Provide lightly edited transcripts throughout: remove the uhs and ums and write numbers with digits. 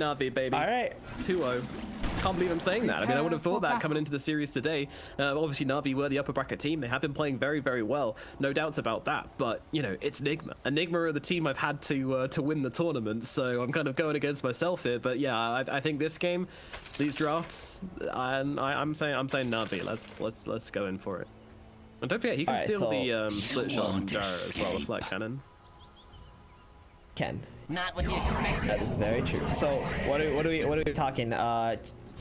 Na'Vi, baby. All right. 2-0. Can't believe I'm saying that. I mean, I would have thought that coming into the series today. Obviously, Na'Vi were the upper bracket team. They have been playing very, very well. No doubts about that. But, you know, it's Nigma. And Nigma are the team I've had to win the tournament. So I'm kind of going against myself here. But yeah, I think this game, these drafts, I'm saying Na'Vi. Let's go in for it. And don't forget, he can steal the split shot from JER as well, the flat cannon. Can. Not what you expect. That is very true. So what are we talking?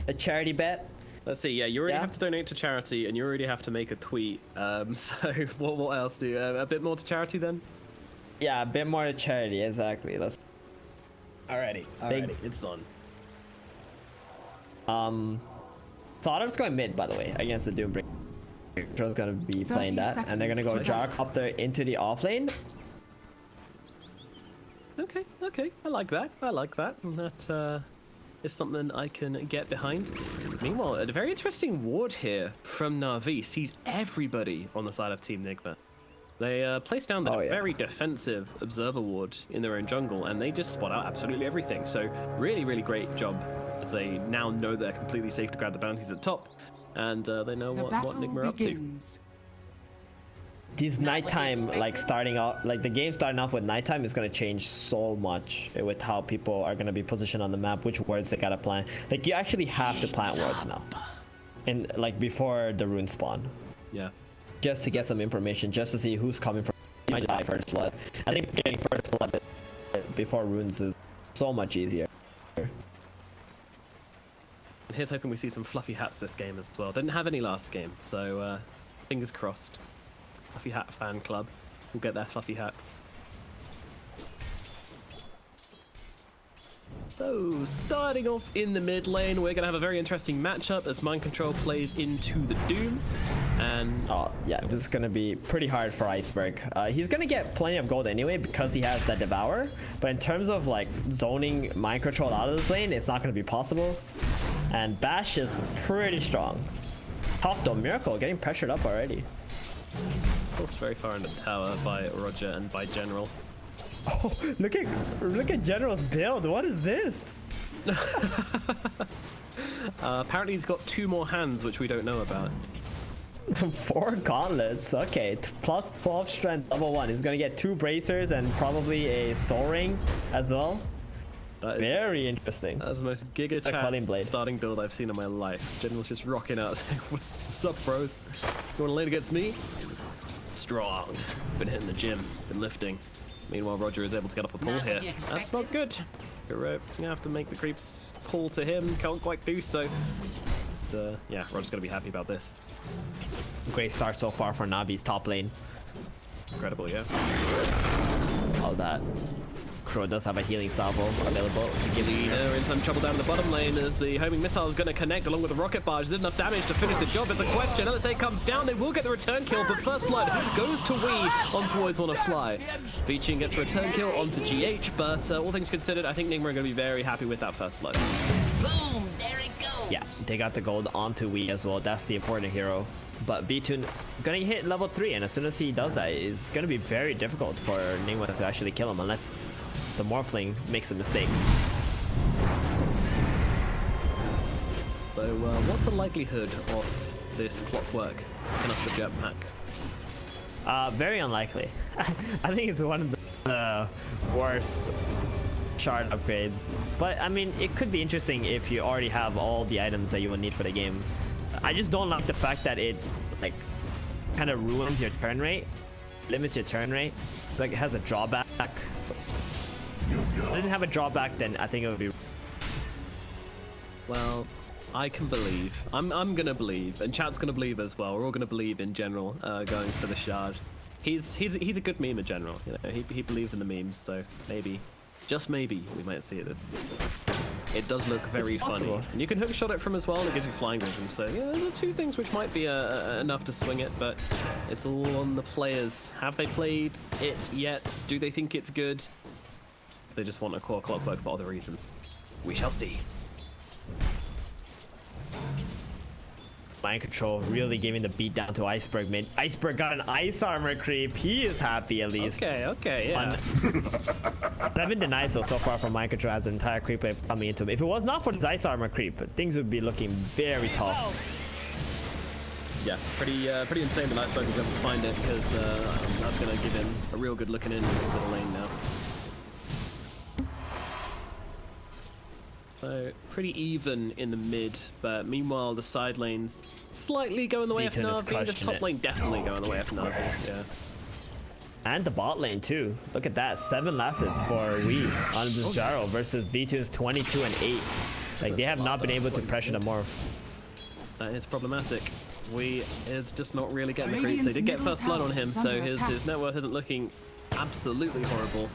A charity bet? Let's see. Yeah, you already have to donate to charity, and you already have to make a tweet. So what else do? A bit more to charity then? Yeah, a bit more to charity. Exactly. Let's. Alrighty. It's on. So Otto's going mid, by the way, against the Doombreaker. Joe's gonna be playing that, and they're gonna go Gyrocopter into the offlane. Okay, I like that. That is something I can get behind. Meanwhile, a very interesting ward here from Na'Vi sees everybody on the side of Team Nigma. They place down the very defensive observer ward in their own jungle, and they just spot out absolutely everything. So really, really great job. They now know they're completely safe to grab the bounties at top, and they know what Nigma are up to. These nighttime, like starting off, like the game starting off with nighttime is gonna change so much with how people are gonna be positioned on the map, which wards they gotta plant. Like you actually have to plant wards now, and like before the rune spawn. Yeah. Just to get some information, just to see who's coming from. You might die first blood. I think getting first blood before runes is so much easier. And here's hoping we see some fluffy hats this game as well. Didn't have any last game, so fingers crossed. Fluffy Hat fan club will get their fluffy hats. So, starting off in the mid lane, we're going to have a very interesting matchup as Mind Control plays into the Doom. And oh, yeah, this is going to be pretty hard for Iceberg. He's going to get plenty of gold anyway because he has that Devour. But in terms of like zoning Mind Control out of this lane, it's not going to be possible. And Bash is pretty strong. Top though, Miracle getting pressured up already. Pulsed very far in the tower by RodjER and by General. Oh, look at General's build. What is this? Apparently he's got 2 more hands, which we don't know about. 4 gauntlets. Okay, plus 12 strength level 1. He's gonna get 2 bracers and probably a soul ring as well. Very interesting. That's the most giga chat starting build I've seen in my life. General's just rocking out saying, what's up, bros? You wanna lane against me? Strong. Been hitting the gym, been lifting. Meanwhile, RodjER is able to get off a pull here. That's not good. You're gonna have to make the creeps pull to him. Can't quite do so. Yeah, RodjER's gonna be happy about this. Great start so far for Navi's top lane. Incredible, yeah. All that. Crow does have a healing salvo available to give Leader in some trouble down the bottom lane as the homing missile is going to connect along with the rocket barge. Is it enough damage to finish the job? It's a question. LSA comes down. They will get the return kill, but first blood goes to Wee on towards OGA. Beaching gets a return kill onto GH, but all things considered, I think Nigma are going to be very happy with that first blood. Boom! There it goes. Yeah, they got the gold onto Wee as well. That's the important hero. But B-Tune gonna hit level 3, and as soon as he does that, it's gonna be very difficult for Nigma to actually kill him unless the Morphling makes a mistake. So what's the likelihood of this clockwork picking up the jetpack? Very unlikely. I think it's one of the worst shard upgrades. But I mean, it could be interesting if you already have all the items that you will need for the game. I just don't like the fact that it like kind of ruins your turn rate, limits your turn rate. Like it has a drawback. So if it didn't have a drawback, then I think it would be. Well, I can believe. I'm gonna believe, and chat's gonna believe as well. We're all gonna believe in General going for the shard. He's a good meme in general. You know, he believes in the memes, so maybe, just maybe, we might see it. It does look very funny, and you can hookshot it from as well, and it gives you flying vision. So yeah, those are 2 things which might be enough to swing it, but it's all on the players. Have they played it yet? Do they think it's good? They just want a core clockwork for other reason. We shall see. Mind control really giving the beat down to Iceberg mid. Iceberg got an ice armor creep. He is happy at least. Okay, yeah. I've been denied so far from mind control as an entire creep wave coming into him. If it was not for this ice armor creep, things would be looking very tough. Yeah, pretty insane that Iceberg was able to find it, because that's going to give him a real good looking in this little lane now. So pretty even in the mid, but meanwhile the side lanes slightly going the way of Na'Vi. The top lane definitely going the way of Na'Vi. Yeah. And the bot lane too. Look at that, 7 last hits for Wii on this Jaro versus V2's 22 and 8. Like they have not been able to pressure the morph. That is problematic. Wii is just not really getting the creeps. They did get first blood on him, so his net worth isn't looking absolutely horrible,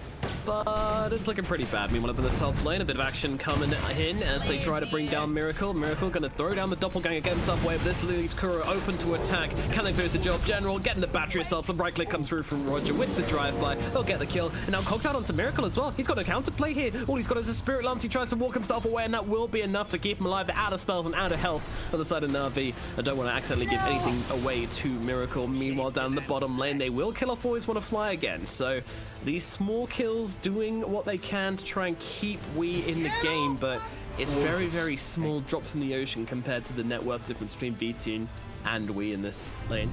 but it's looking pretty bad. Meanwhile, up in the top lane, a bit of action coming in as they try to bring down Miracle. Miracle gonna throw down the doppelganger, get himself away, but this leaves Kuro open to attack. Can they finish the job? General getting the battery itself. The right click comes through from RodjER with the drive-by. They'll get the kill, and now Cogs out onto Miracle as well. He's got a counterplay here. All he's got is a Spirit Lance. He tries to walk himself away, and that will be enough to keep him alive. They're out of spells and out of health on the side of Na'Vi. I don't want to accidentally give anything away to Miracle. Meanwhile, down the bottom lane, they will kill off AlWAYSWANNAFLY again. So these small kills doing what they can to try and keep Wii in the game, but it's very, very small drops in the ocean compared to the net worth difference between VTune and Wii in this lane.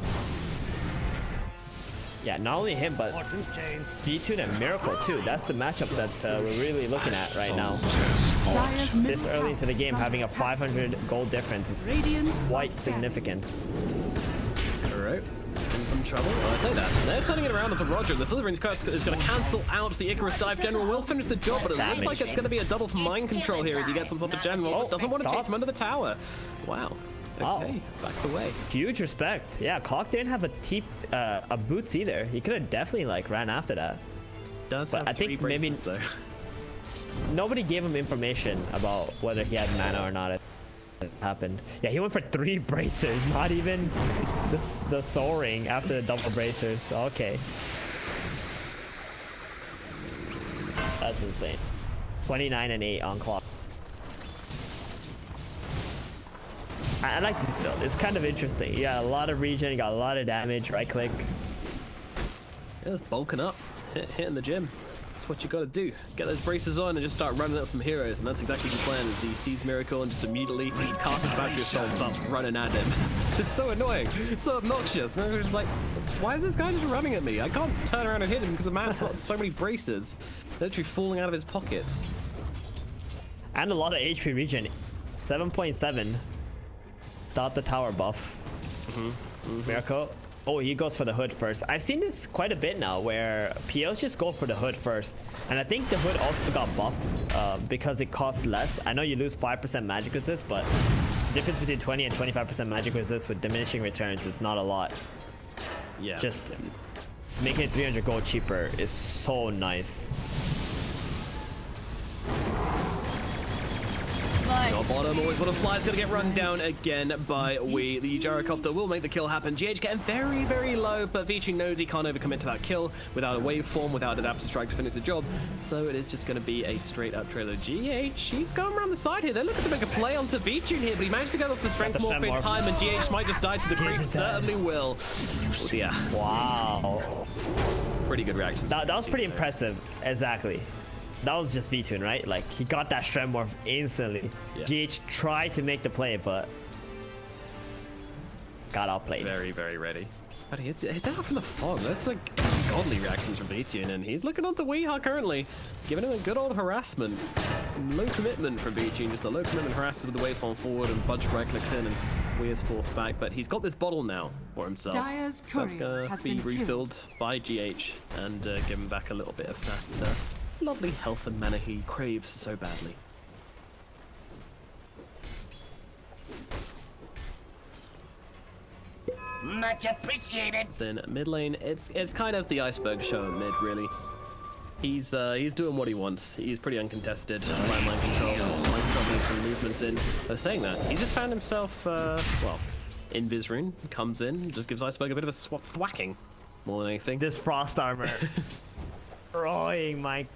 Yeah, not only him, but V2 and Miracle too. That's the matchup that we're really looking at right now. This early into the game, having a 500 gold difference is quite significant. Alright. In some trouble. Well, I say that. They're turning it around onto RodjER. The Slytherin's curse is going to cancel out the Icarus dive. General will finish the job, but it looks like it's going to be a double for mind control here as he gets on top of General. Doesn't want to chase him under the tower. Wow. Okay, backs away. Huge respect. Yeah, Clock didn't have a boots either. He could have definitely like ran after that. But I think maybe though. Nobody gave him information about whether he had mana or not. It happened. Yeah, he went for 3 bracers, not even the soul ring after the double bracers. Okay. That's insane. 29 and 8 on Clock. I like this build. It's kind of interesting. You got a lot of regen, you got a lot of damage, right click. Yeah, it's bulking up, hitting the gym. That's what you gotta do. Get those braces on and just start running at some heroes, and that's exactly the plan. As he sees Miracle and just immediately casts his battery assault and starts running at him. It's so annoying, it's so obnoxious. Miracle's just like, why is this guy just running at me? I can't turn around and hit him because the man's got so many braces. They're literally falling out of his pockets. And a lot of HP regen. 7.7. Without the tower buff. Miracle. Oh, he goes for the hood first. I've seen this quite a bit now where PLs just go for the hood first. And I think the hood also got buffed because it costs less. I know you lose 5% magic resist, but the difference between 20 and 25% magic resist with diminishing returns is not a lot. Yeah. Just making it 300 gold cheaper is so nice. Your bottom AlWAYSWANNAFLY is going to get run down again by Wii. The gyrocopter will make the kill happen. GH getting very, very low, but VTune knows he can't overcommit to that kill without a waveform, without an Adaptive Strike to finish the job. So it is just going to be a straight up trailer. GH, he's going around the side here. They're looking to make a play onto VTune here, but he managed to get off the strength morph in time, and GH might just die to the creep. Certainly will. Oh dear. Wow. Pretty good reaction. That was pretty impressive. Exactly. That was just VTune, right? Like, he got that strength morph instantly. Yeah. GH tried to make the play, but got outplayed. Very, very ready. But he's out from the fog. That's like godly reactions from VTune, and he's looking onto Weeha currently, giving him a good old harassment. Low commitment from VTune, just a low commitment harassment with the waveform forward, and bunch of right clicks in, and Weeha's forced back. But he's got this bottle now for himself. Dyer's so that's gonna be refilled by GH and give him back a little bit of that lovely health and mana he craves so badly. Much appreciated. It's in mid lane. It's kind of the Iceberg show at mid, really. He's doing what he wants. He's pretty uncontested. Line control. Line control needs some movements in. Saying that, he just found himself well, in Vizrune. Comes in, just gives Iceberg a bit of a thwacking more than anything. This frost armor. Destroying Mike.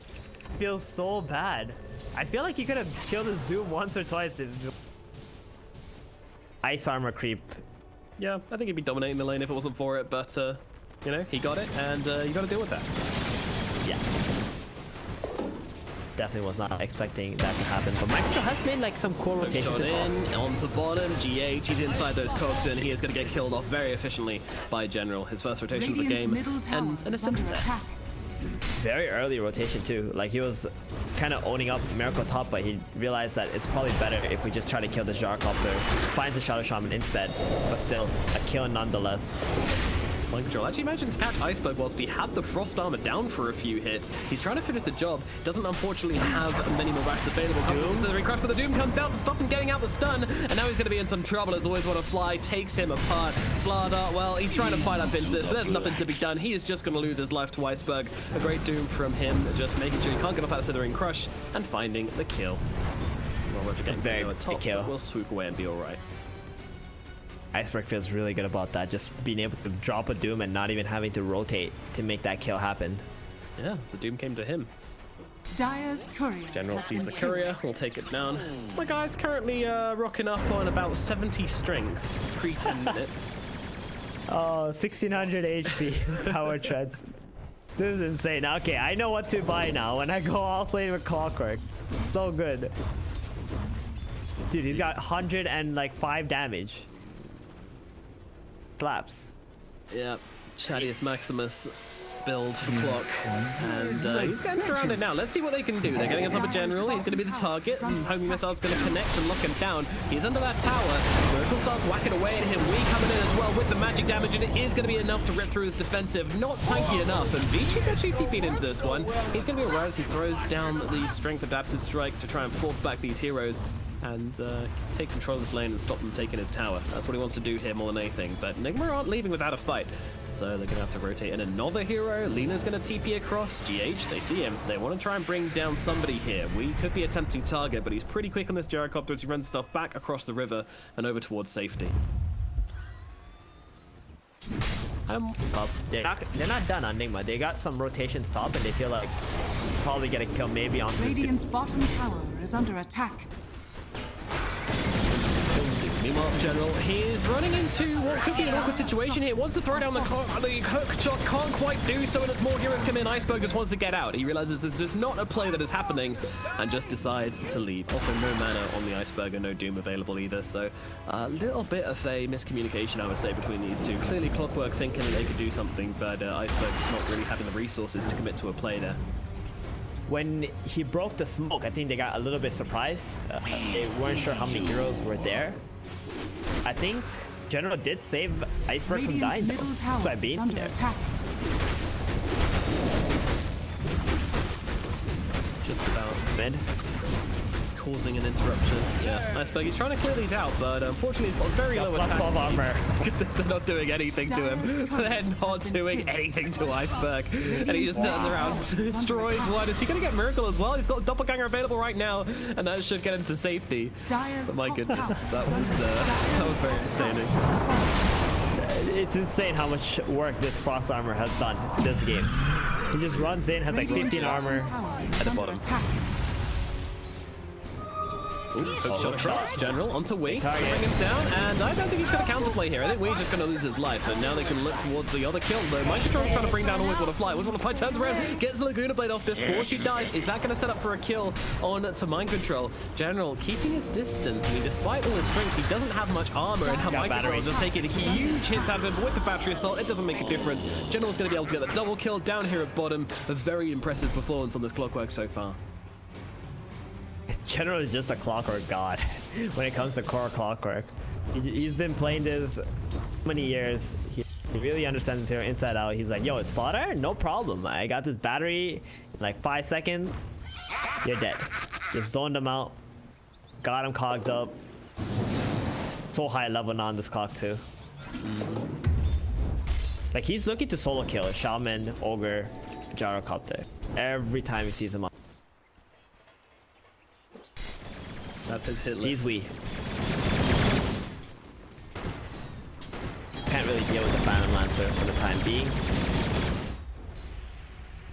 Feels so bad. I feel like he could have killed his Doom once or twice. ice armor creep. Yeah, I think he'd be dominating the lane if it wasn't for it, but you know, he got it, and you got to deal with that. Yeah. Definitely was not expecting that to happen, but Micro has made like some cool rotation. Shot in, onto bottom, GH, he's inside those cogs, and he is going to get killed off very efficiently by General. His first rotation of the game, and a success. Very early rotation too. Like he was kind of owning up Miracle top, but he realized that it's probably better if we just try to kill the Gyrocopter. Finds the Shadow Shaman instead, but still a kill nonetheless. Mind control. Actually managed to catch Iceberg whilst he had the Frost Armor down for a few hits. He's trying to finish the job. Doesn't unfortunately have many more rashes available. Considering crush, but the Doom comes out to stop him getting out the stun, and now he's going to be in some trouble. As AlWAYSWANNAFLY takes him apart. Slardar, well, he's trying to fight up into this, but there's nothing to be done. He is just going to lose his life to Iceberg. A great Doom from him, just making sure he can't get off that Slithering Crush and finding the kill. Well, RodjER getting very at top, kill. We'll swoop away and be all right. Iceberg feels really good about that, just being able to drop a Doom and not even having to rotate to make that kill happen. Yeah, the Doom came to him. Dire's courier. General sees the courier, we'll take it down. My guy's currently rocking up on about 70 strength, pre-10 minutes. Oh, 1600 HP power treads. This is insane. Okay, I know what to buy now when I go all flame with Clockwork. So good. Dude, he's got 105 damage. Slaps. Yeah, Shadius Maximus build for Clock, and he's getting surrounded now. Let's see what they can do. They're getting on top of General. He's going to be the target, and Homing Missile's going to connect and lock him down. He's under that tower. Miracle starts whacking away at him. We coming in as well with the magic damage, and it is going to be enough to rip through his defensive. Not tanky enough, and Vichi's actually TP'd into this one. He's going to be alright as he throws down the Strength Adaptive Strike to try and force back these heroes and take control of this lane and stop them taking his tower. That's what he wants to do here more than anything. But Nigma aren't leaving without a fight. So they're going to have to rotate in another hero. Lena's going to TP across. GH, they see him. They want to try and bring down somebody here. We could be a tempting target, but he's pretty quick on this Gyrocopter as he runs himself back across the river and over towards safety. They're not done on Nigma. They got some rotation stop, and they feel like probably get a kill maybe on this. Radiant's bottom tower is under attack. Meanwhile, General, he is running into what could be an awkward situation here. Wants to throw down the hook shot, can't quite do so, and as more heroes come in, Iceberg just wants to get out. He realizes this is not a play that is happening and just decides to leave. Also, no mana on the Iceberg and no Doom available either, so a little bit of a miscommunication, I would say, between these two. Clearly, Clockwork thinking that they could do something, but Iceberg not really having the resources to commit to a play there. When he broke the smoke, I think they got a little bit surprised. They weren't sure how many heroes were there. I think General did save Iceberg from dying though, by being there. Just about Mid. causing an interruption. Yeah, Iceberg, he's trying to clear these out, but unfortunately he's got very low Plus attack. 12 armor. They're not doing anything to him. They're not doing anything to Iceberg. And he just turns around, destroys one. Is he going to get Miracle as well? He's got a Doppelganger available right now, and that should get him to safety. But my goodness, that was very entertaining. It's insane how much work this Frost Armor has done this game. He just runs in, has like 15 armor at the bottom. Hook shot, General onto Wee, bring him down, and I don't think he's going to counterplay here. I think Wee's just going to lose his life, and now they can look towards the other kill. So Mind Control is trying to bring down AlWAYSWANNAFLY. AlWAYSWANNAFLY turns around, gets the Laguna Blade off before she dies. Is that going to set up for a kill on to Mind Control? General keeping his distance. I mean, despite all his strength, he doesn't have much armor, and Mind Control just taking huge hits out of him. But with the battery assault, it doesn't make a difference. General's going to be able to get the double kill down here at bottom. A very impressive performance on this Clockwork so far. General is just a Clockwork god when it comes to core Clockwork. He's been playing this many years. He really understands this hero inside out. He's like, yo, it's Slaughter? No problem. I got this battery in like 5 seconds. You're dead. Just zoned him out. Got him cogged up. So high level now on this clock too. Like he's looking to solo kill Shaman, Ogre, Gyrocopter every time he sees him up. That's his hit list. He's Wee. Can't really deal with the Phantom Lancer for the time being.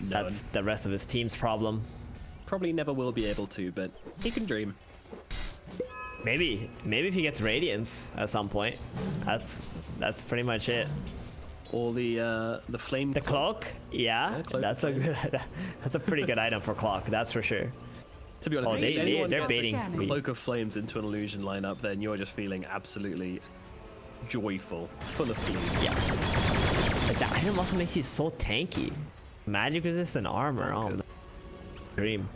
That's the rest of his team's problem. Probably never will be able to, but he can dream. Maybe if he gets Radiance at some point, that's pretty much it. Or the flame. The cloak, yeah, cloak that's a good, that's a pretty good item for clock, that's for sure. To be honest, Oh, if anyone they're gets baiting. Cloak of Flames into an illusion lineup, then you're just feeling absolutely joyful, full of feeling. Yeah. Like that item also makes you so tanky. Magic resistant armor. Oh, dream.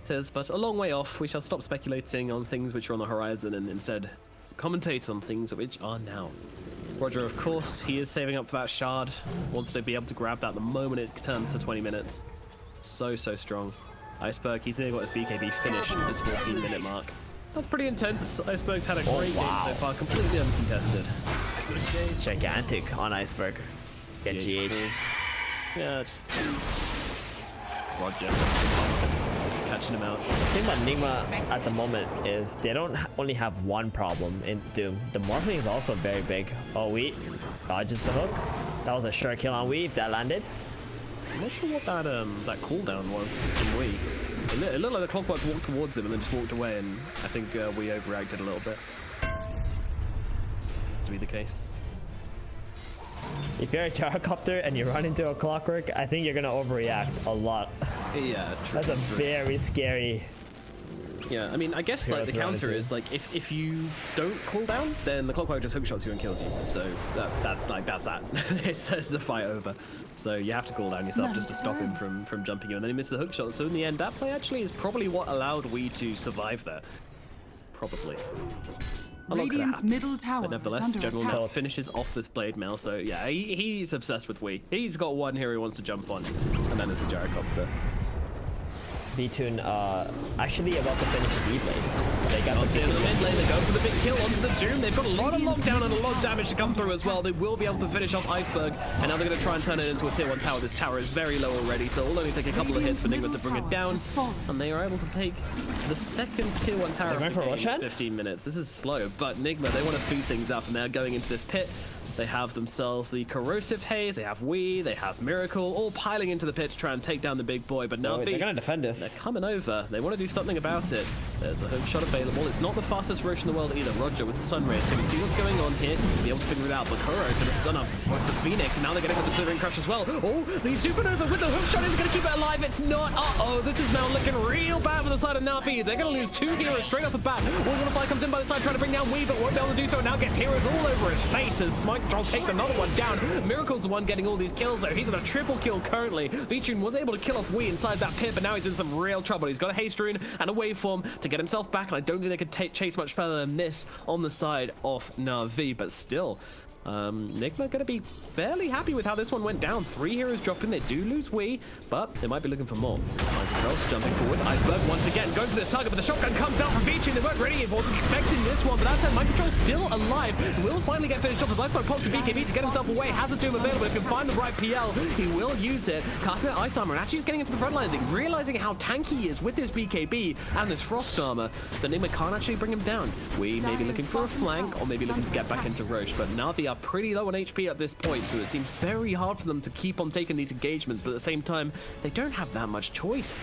It is, but a long way off. We shall stop speculating on things which are on the horizon and instead commentate on things which are now. RodjER, of course, he is saving up for that shard. Wants to be able to grab that the moment it turns to 20 minutes. So strong. Iceberg, he's nearly got his BKB finished at this 14-minute mark. That's pretty intense. Iceberg's had a great game so far, completely uncontested. Gigantic on Iceberg. Get GH. Yeah, just RodjER catching him out. The thing about Nigma at the moment is they don't only have one problem in Doom. The morphling is also very big. Oh, Wee dodges the hook. That was a sure kill on Wee if that landed. I'm not sure what that cooldown was from Wee. It looked like the clockwork walked towards him and then just walked away, and I think we overreacted a little bit. To be the case. If you're a gyrocopter and you run into a clockwork, I think you're gonna overreact a lot. Yeah, true. That's a very scary. Yeah, I mean, I guess like the counter is like if you don't cool down, then the clockwork just hookshots you and kills you. So that's that. It says the fight over. So you have to cool down yourself just to stop him from jumping you, and then he misses the hookshot. So in the end, that play actually is probably what allowed Wee to survive there. Probably. Radiant's middle tower But nevertheless, is under General attack. now finishes off this blade mail. So yeah, he's obsessed with Wee. He's got one here he wants to jump on, and then it's the gyrocopter. V-Tune actually about to finish his E-Blade. They got the in the mid lane, they go for the big kill onto the Doom. They've got a lot of lockdown and a lot of damage to come through as well. They will be able to finish off Iceberg, and now they're going to try and turn it into a tier 1 tower. This tower is very low already, so it'll only take a couple of hits for Nigma to bring it down. And they are able to take the second tier 1 tower They're going for Roshan? 15 minutes. This is slow, but Nigma, they want to speed things up, and they're going into this pit. They have themselves the Corrosive Haze, they have Wee, they have Miracle, all piling into the pit to try and take down the big boy, but now they're gonna defend this. They're coming over. They want to do something about it. There's a hook shot available. It's not the fastest Roche in the world either. RodjER with the Sun Rays. Can we see what's going on here? Be able to figure it out. But Kuro's going to stun up with the Phoenix, and now they're getting with the Slithering Crush as well. Oh, the Supernova with the hook shot is going to keep it alive. It's not. Uh-oh, this is now looking real bad for the side of Navi. They're going to lose 2 heroes straight off the bat. AlWAYSWANNAFLY comes in by the side trying to bring down Wee, but won't be able to do so. Now gets heroes all over his face as Smite Control takes another one down. Miracle's the one getting all these kills though. He's got a triple kill currently. V-Tune was able to kill off Wee inside that pit, but now he's in some real trouble. He's got a haste rune and a waveform to get himself back, and I don't think they could chase much further than this on the side of Na'Vi, but still. Nigma going to be fairly happy with how this one went down. 3 heroes dropped in. They do lose Wee, but they might be looking for more. Jumping forward. Iceberg once again going for this target, but the shotgun comes out from V-Tune. They weren't ready. He wasn't expecting this one, but that said, Mind Control still alive. Will finally get finished off as Iceberg pops the BKB to get himself away. Has a Doom available. If he can find the right PL, he will use it. Casting out Ice Armor and actually just getting into the front lines, realizing how tanky he is with this BKB and this Frost Armor, that Nigma can't actually bring him down. Wee may be looking for a flank, or maybe looking to get back into Roche, but now they are pretty low on HP at this point, so it seems very hard for them to keep on taking these engagements, but at the same time, they don't have that much choice.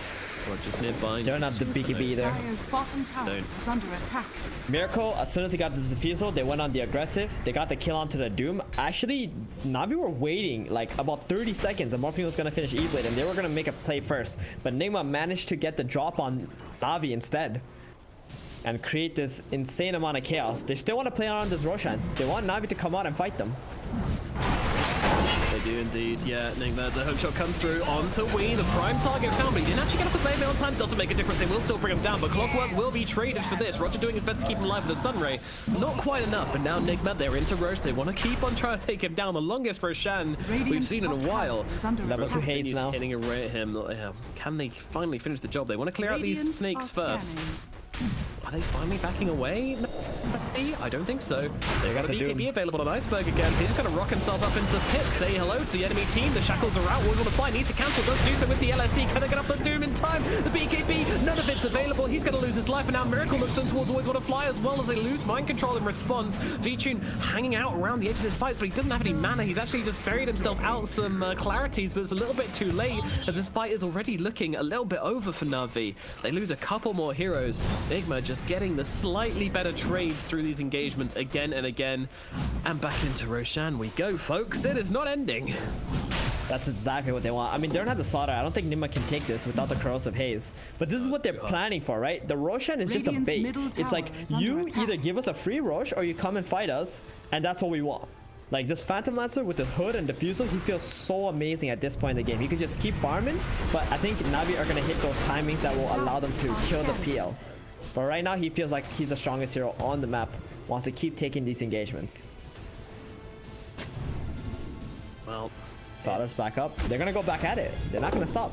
Just nearby. Don't have the BKB there. Dire's bottom tower is under attack. Miracle, as soon as he got the defusal, they went on the aggressive. They got the kill onto the Doom. Actually, Na'Vi were waiting like about 30 seconds, and Morphing was going to finish E-Blade, and they were going to make a play first. But Nigma managed to get the drop on Na'Vi instead and create this insane amount of chaos. They still want to play around this Roshan. They want Na'Vi to come out and fight them. They do indeed, yeah. Nigma, the hook shot comes through onto Wee, the prime target found, but he didn't actually get off the blade on time. Doesn't make a difference. They will still bring him down, but Clockwork will be traded for this. RodjER doing his best to keep him alive with the Sun Ray. Not quite enough, and now Nigma, they're into Roche. They want to keep on trying to take him down. The longest Roshan we've seen in a while. Level 2 haze now. Hitting away at him. Can they finally finish the job? They want to clear out these snakes first. Are they finally backing away? No, I don't think so. They got a BKB available on Iceberg again, so he's just going to rock himself up into the pit. Say hello to the enemy team. The shackles are out. AlWAYSWANNAFLY needs to cancel. Does do so with the LSE. Can they get up the Doom in time? The BKB, none of it's available. He's going to lose his life, and now Miracle looks in towards AlWAYSWANNAFLY as well as they lose Mind Control in response. V-Tune hanging out around the edge of this fight, but he doesn't have any mana. He's actually just buried himself out some clarities, but it's a little bit too late as this fight is already looking a little bit over for Na'Vi. They lose a couple more heroes. Nigma just just getting the slightly better trades through these engagements again and again. And back into Roshan we go, folks. It is not ending. That's exactly what they want. I mean, they don't have the slaughter. I don't think Nigma can take this without the corrosive haze. But this is what they're planning for, right? The Roshan is just a bait. It's like, you either give us a free Rosh or you come and fight us, and that's what we want. Like, this Phantom Lancer with the hood and diffusal, he feels so amazing at this point in the game. He could just keep farming, but I think Navi are going to hit those timings that will allow them to kill the PL. But right now, he feels like he's the strongest hero on the map. Wants to keep taking these engagements. Well, Slaughter's back up. They're going to go back at it. They're not going to stop.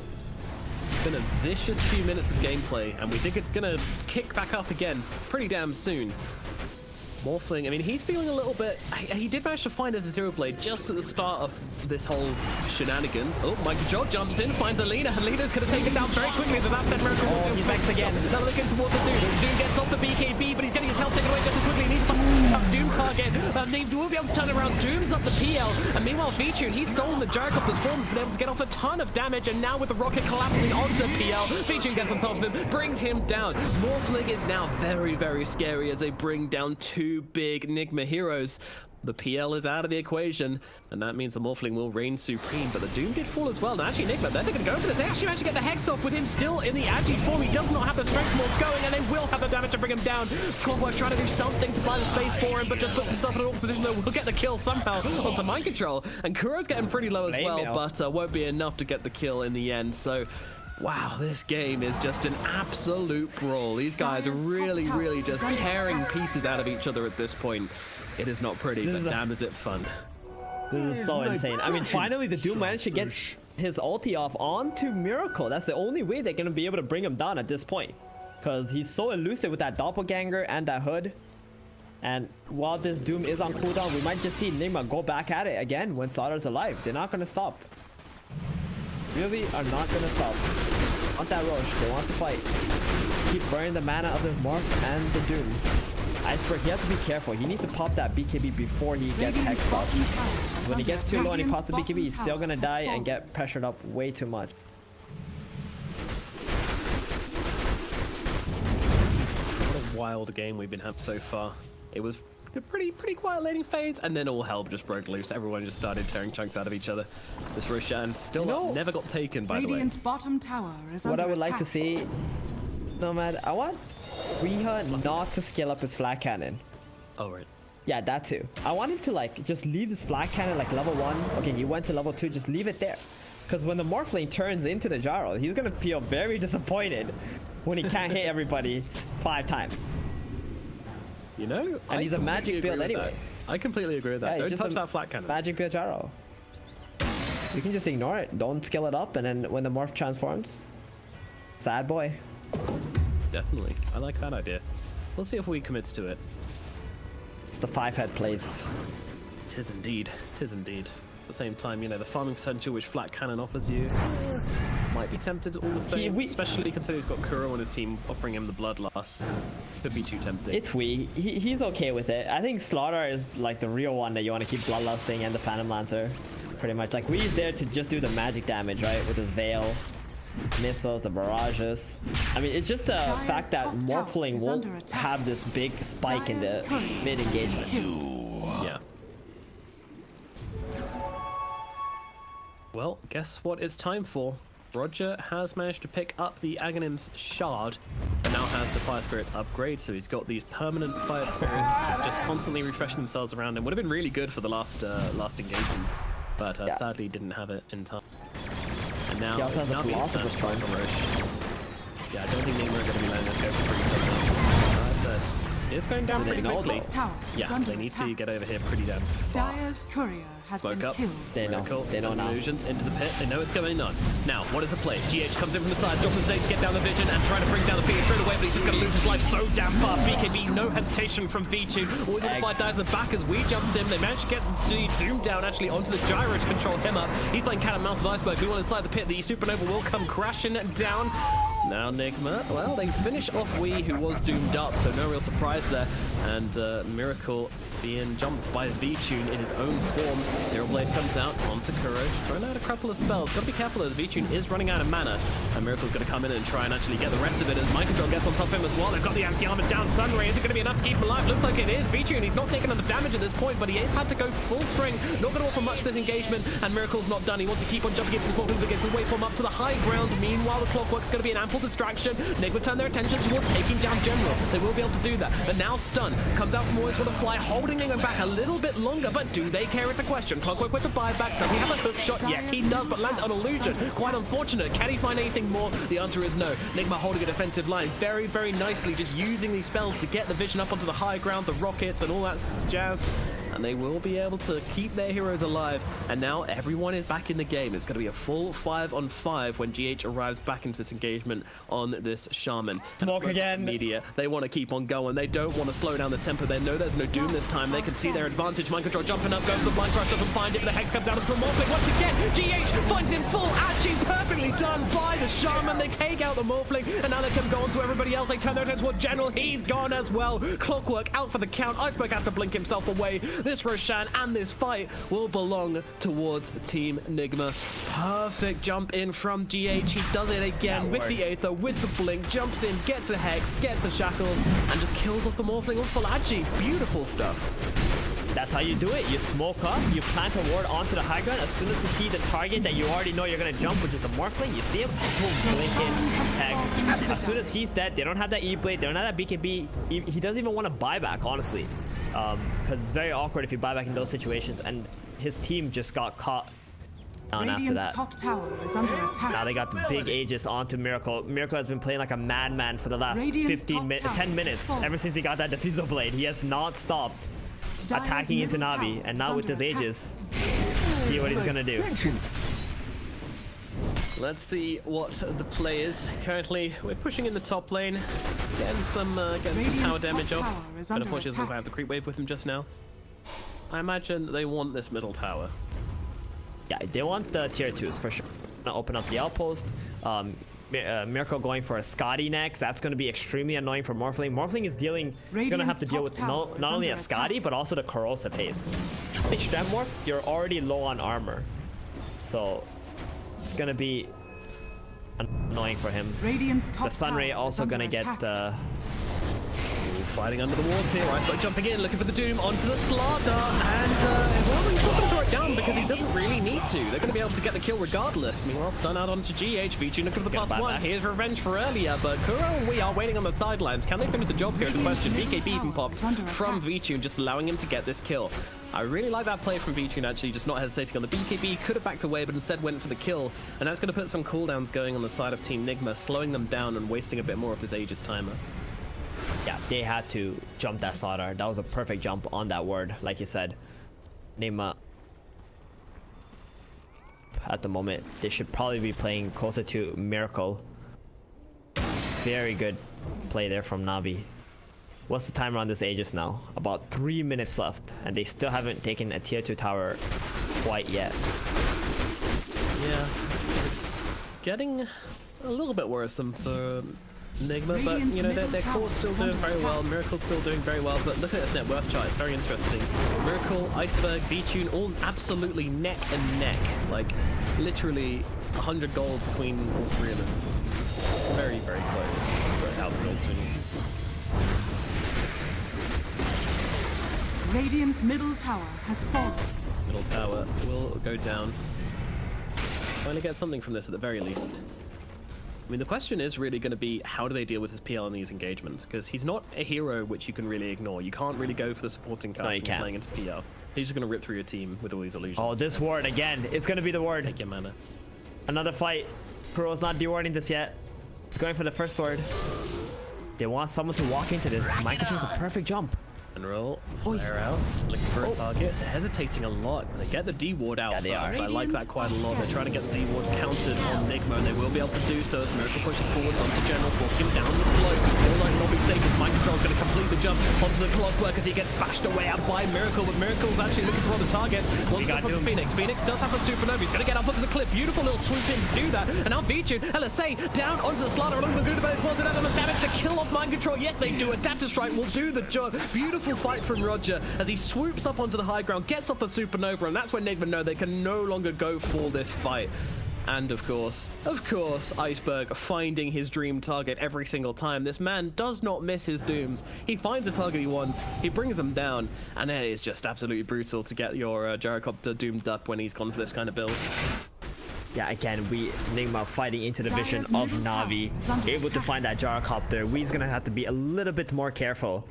It's been a vicious few minutes of gameplay, and we think it's going to kick back up again pretty damn soon. Morphling, I mean, he's feeling a little bit... He did manage to find his Ethereal Blade just at the start of this whole shenanigans. Oh, Michael Jog jumps in, finds Alina. Alina's going to take it down very quickly. The that said Miracle. Oh, he's back again. Now looking towards the Doom. Doom gets off the BKB, but he's getting his health taken away just as quickly. He needs to Doom target. Doom will be able to turn around. Doom's up the PL. And meanwhile, Vichu, he's stolen the Gyrocopter's form, been able to get off a ton of damage. And now with the rocket collapsing onto PL, Vichu gets on top of him, brings him down. Morphling is now very, very scary as they bring down two big Nigma heroes. The PL is out of the equation, and that means the Morphling will reign supreme, but the Doom did fall as well. Now actually Nigma, they're going to go for this. They actually managed to get the Hex off with him still in the Agi form. He does not have the strength morph going, and they will have the damage to bring him down. Clockwork trying to do something to buy the space for him, but just puts himself in an awkward position that will get the kill somehow onto mind control. And Kuro's getting pretty low as well, but won't be enough to get the kill in the end. So wow, this game is just an absolute brawl. These guys are really, really just tearing pieces out of each other at this point. It is not pretty, but damn is it fun. This is so insane. I mean, finally the Doom managed to get his ulti off onto Miracle. That's the only way they're going to be able to bring him down at this point. Because he's so elusive with that doppelganger and that hood. And while this Doom is on cooldown, we might just see Nigma go back at it again when Slaughter's alive. They're not going to stop. Really are not going to stop. They want that Rosh. They want to fight. Keep burning the mana of the Morph and the Doom. Iceberg, he has to be careful. He needs to pop that BKB before he gets hexed up. When he gets too low and he pops the BKB, he's still going to die and get pressured up way too much. What a wild game we've been having so far. It was a pretty quiet laning phase, and then all hell just broke loose. Everyone just started tearing chunks out of each other. This Roshan still never got taken, by the way. Radiant's bottom tower is What under I would like to attack. see, Nomad, I want Riha not to scale up his flat cannon. Oh, right. Yeah, that too. I want him to like just leave this flat cannon like level 1. Okay, you went to level 2, just leave it there. Because when the Morphling turns into the Gyro, he's gonna feel very disappointed when he can't hit everybody 5 times. You know, And he's a magic build anyway. I completely agree with that. Yeah, Don't touch that flat cannon. Magic build Gyro. You can just ignore it. Don't scale it up, and then when the morph transforms, sad boy. Definitely. I like that idea. We'll see if we commits to it. It's the 5-head place. Tis indeed. Tis indeed. At the same time, you know, the farming potential which flat cannon offers you might be tempted all the same, especially considering he's got Kuro on his team offering him the bloodlust. Could be too tempting. It's he's okay with it. I think Slaughter is like the real one that you want to keep bloodlusting, and the Phantom Lancer. Pretty much. Like, Wee's there to just do the magic damage, right? With his Veil, missiles, the barrages. I mean, it's just the fact that Morphling won't have this big spike in the mid-engagement. Yeah. Well, guess what it's time for? RodjER has managed to pick up the Aghanim's shard and now has the Fire Spirits upgrade, so he's got these permanent Fire Spirits just constantly refreshing themselves around him. Would have been really good for the last engagements, but sadly didn't have it in time. And now, He also has a Philosopher's Stone. Yeah, I don't think Nigma are going to be letting us go for free. It's going down pretty quickly. Yeah, they need to get over here pretty damn fast. Dire's courier has Smoke been up. killed. They know. They know now. Illusions into the pit. They know it's going on. Now, what is the play? GH comes in from the side, drops his nade to get down the vision and trying to bring down the Phoenix straight away, but he's just going to lose his life so damn fast. BKB, no hesitation from Vichu. Always on the fight, dies in the back as we jumps in. They manage to get the Doom down actually onto the Gyro to control him up. He's playing cat and mouse with Iceberg. We want inside the pit. The Supernova will come crashing down. now Nigma, well, they finish off Wee, who was doomed up, so no real surprise there. And Miracle being jumped by V-Tune in his own form. Hero Blade comes out onto Kuro, throwing out a couple of spells. Gotta be careful as V-Tune is running out of mana. And Miracle's gonna come in and try and actually get the rest of it as Mind Control gets on top of him as well. They've got the anti-armor down. Sunray, is it gonna be enough to keep him alive? Looks like it is. V-Tune, he's not taking enough damage at this point, but he has had to go full string. Not gonna offer much this engagement, and Miracle's not done. He wants to keep on jumping into the portal, gets the waveform up to the high ground. Meanwhile, the Clockwork's gonna be an ample distraction. Nigma turn their attention towards taking down General. They will be able to do that. But now Stun comes out from AlWAYSWANNAFLY, holding Nigma back a little bit longer, but do they care? It's a question. Clockwork with the buyback. Does he have a hook shot? Yes, he does, but lands on illusion. Quite unfortunate. Can he find anything more? The answer is no. Nigma holding a defensive line very, very nicely, just using these spells to get the vision up onto the high ground, the rockets and all that jazz. And they will be able to keep their heroes alive. And now everyone is back in the game. It's going to be a full 5-on-5 when GH arrives back into this engagement on this Shaman. Smoke again. Media, they want to keep on going. They don't want to slow down this tempo. They know there's no doom this time. They can see their advantage. Mind Control jumping up, goes to the Blind Crush, doesn't find it, but the Hex comes out into the Morphling once again. GH finds him full. Actually perfectly done by the Shaman. They take out the Morphling, and now they can go on to everybody else. They turn their attention toward General. He's gone as well. Clockwork out for the count. Iceberg has to blink himself away. This Roshan and this fight will belong towards Team Nigma. Perfect jump in from GH. He does it again with the Aether, with the blink, jumps in, gets a Hex, gets the Shackles, and just kills off the Morphling on Falaji. Beautiful stuff. That's how you do it. You smoke up, you plant a ward onto the high ground. As soon as you see the target that you already know you're going to jump, which is a Morphling, you see him, boom, blink in, Hex. As soon as he's dead, they don't have that E-Blade, they don't have that BKB. He doesn't even want to buy back, honestly. Because it's very awkward if you buy back in those situations, and his team just got caught down after that. Top tower is under attack. Now they got the big Aegis onto Miracle. Miracle has been playing like a madman for the last 10 minutes. Ever since he got that Diffusal Blade, he has not stopped attacking into Navi, and now with his Aegis, see what he's gonna do. Let's see what the play is. Currently, we're pushing in the top lane, getting some tower damage off. But unfortunately, doesn't have the creep wave with him just now. I imagine they want this middle tower. Yeah, they want the tier 2s for sure. Gonna open up the outpost. Miracle going for a Scotty next. That's going to be extremely annoying for Morphling. Morphling is gonna have to deal with not only a Scotty, but also the corrosive haze. If Strand Morph, you're already low on armor, so it's gonna be annoying for him. The Sunray also gonna get fighting under the wards here. Iceberg jumping in, looking for the doom onto the Slaughter, and well, he's not going to throw it down because he doesn't really need to. They're going to be able to get the kill regardless. Meanwhile, stun out onto GH. V-Tune looking for the +1. Here's revenge for earlier, but Kuro and we are waiting on the sidelines. Can they finish the job here is the question. BKB even popped from V-Tune, just allowing him to get this kill. I really like that play from V-Tune, actually, just not hesitating on the BKB. Could have backed away, but instead went for the kill. And that's going to put some cooldowns going on the side of Team Nigma, slowing them down and wasting a bit more of this Aegis timer. Yeah, they had to jump that Slaughter. That was a perfect jump on that word, like you said. Nigma, at the moment, they should probably be playing closer to Miracle. Very good play there from Navi. What's the timer on this Aegis now? About 3 minutes left, and they still haven't taken a tier 2 tower quite yet. Yeah, it's getting a little bit worrisome for Nigma, but you know, their core's still doing very well. Miracle's still doing very well, but look at this net worth chart, it's very interesting. Miracle, Iceberg, V-Tune, all absolutely neck and neck. Like, literally 100 gold between all three of them. Very, very close for 1,000 gold between them. Radiant's middle tower has fallen. Middle tower will go down. Trying to get something from this at the very least. I mean, the question is really going to be, how do they deal with his PL in these engagements? Because he's not a hero which you can really ignore. You can't really go for the supporting card when playing into PL. He's just going to rip through your team with all these illusions. Oh, this ward again. It's going to be the ward. Take your mana. Another fight. Kuro's not dewarding this yet. Going for the first ward. They want someone to walk into this. Mind Control's a perfect jump. General, flare out, looking for a target, hesitating a lot. They get the D ward out they first. are. I like that quite a lot. They're trying to get the D ward countered on Nigma, and they will be able to do so as Miracle pushes forwards onto General, forcing him down the slope. He's still like not be safe. His mind control's going to complete the jump onto the clockwork as he gets bashed away out by Miracle, but Miracle's actually looking for the target. Wants to put Phoenix. Phoenix does have a supernova. He's going to get up onto the cliff. Beautiful little swoop in to do that. And now Vichu, LSA down onto the slaughter along the good base. Was it element damage to kill off mind control? Yes, they do. A data strike will do the job. Beautiful fight from RodjER as he swoops up onto the high ground, gets off the supernova, and that's when Nigma know they can no longer go for this fight. And of course, Iceberg finding his dream target every single time. This man does not miss his dooms. He finds a target he wants, he brings him down, and it is just absolutely brutal to get your gyrocopter doomed up when he's gone for this kind of build. Yeah, again, Nigma fighting into the vision of Na'Vi, able to find that gyrocopter. We's gonna have to be a little bit more careful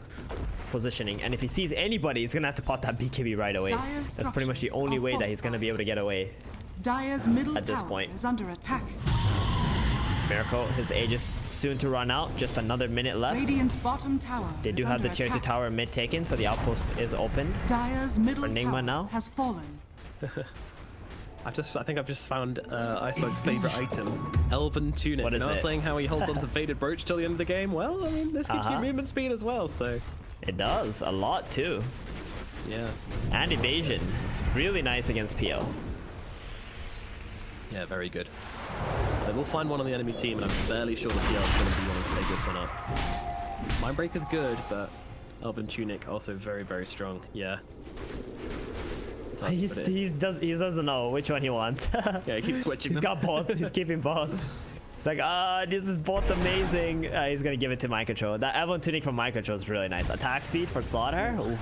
positioning, and if he sees anybody, he's gonna have to pop that BKB right away. That's pretty much the only way that he's gonna be able to get away. Dire's middle at this tower point. is under attack. Miracle, his age is soon to run out. Just another minute left. Radiant's bottom tower They do is have the under tier 2 attack. tower mid taken, so the outpost is open. Dire's middle For Nigma tower now? has fallen. I think I've just found Iceberg's favorite item, Elven Tunic. What is I was it? saying how he holds onto Faded Brooch till the end of the game. Well, I mean, this gives you Uh-huh. movement speed as well, so It does a lot too, yeah. and evasion. It's really nice against PL. Yeah, very good. They will find one on the enemy team, and I'm fairly sure the PL is going to be wanting to take this one up. Mindbreaker's good, but Elven Tunic also very, very strong. Yeah. It's hard to put it. He doesn't know which one he wants. Yeah, he keeps switching He's them. got both. He's keeping both. It's like, this is both amazing. He's gonna give it to Mind Control. That Evelyn Tunic from Mind Control is really nice. Attack speed for Slaughter. Ooh.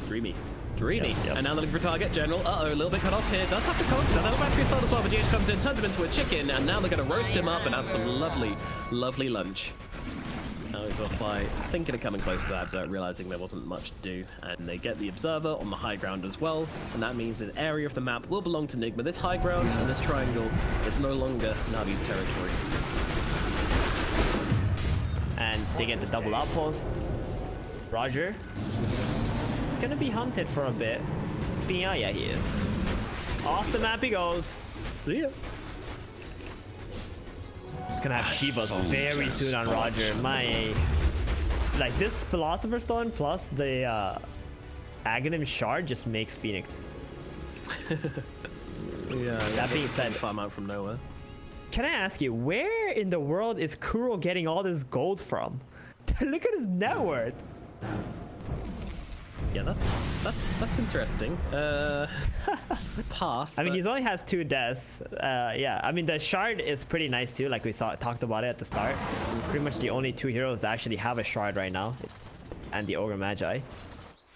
Dreamy. Dreamy. Yep. And now they're looking for target. General, a little bit cut off here. Does have to coax. And that'll back to as well. But GH comes in, turns him into a chicken, and now they're going to roast him up and have some lovely, lovely lunch. Now he's off by thinking of coming close to that, but realizing there wasn't much to do. And they get the observer on the high ground as well. And that means an area of the map will belong to Nigma. This high ground and this triangle is no longer Navi's territory. And they get the double outpost. RodjER gonna be hunted for a bit. Yeah, he is. Off the map he goes. See ya. He's gonna have Shivas very soon on RodjER. Like this Philosopher's Stone plus the Aghanim Shard just makes Phoenix. Yeah. That being said, Farm out from nowhere. can I ask you, where in the world is Kuro getting all this gold from? Look at his net worth. Yeah, that's interesting. Pass. I mean, but- he only has 2 deaths. Yeah, I mean, the shard is pretty nice too, like we talked about it at the start. Pretty much the only 2 heroes that actually have a shard right now. And the Ogre Magi.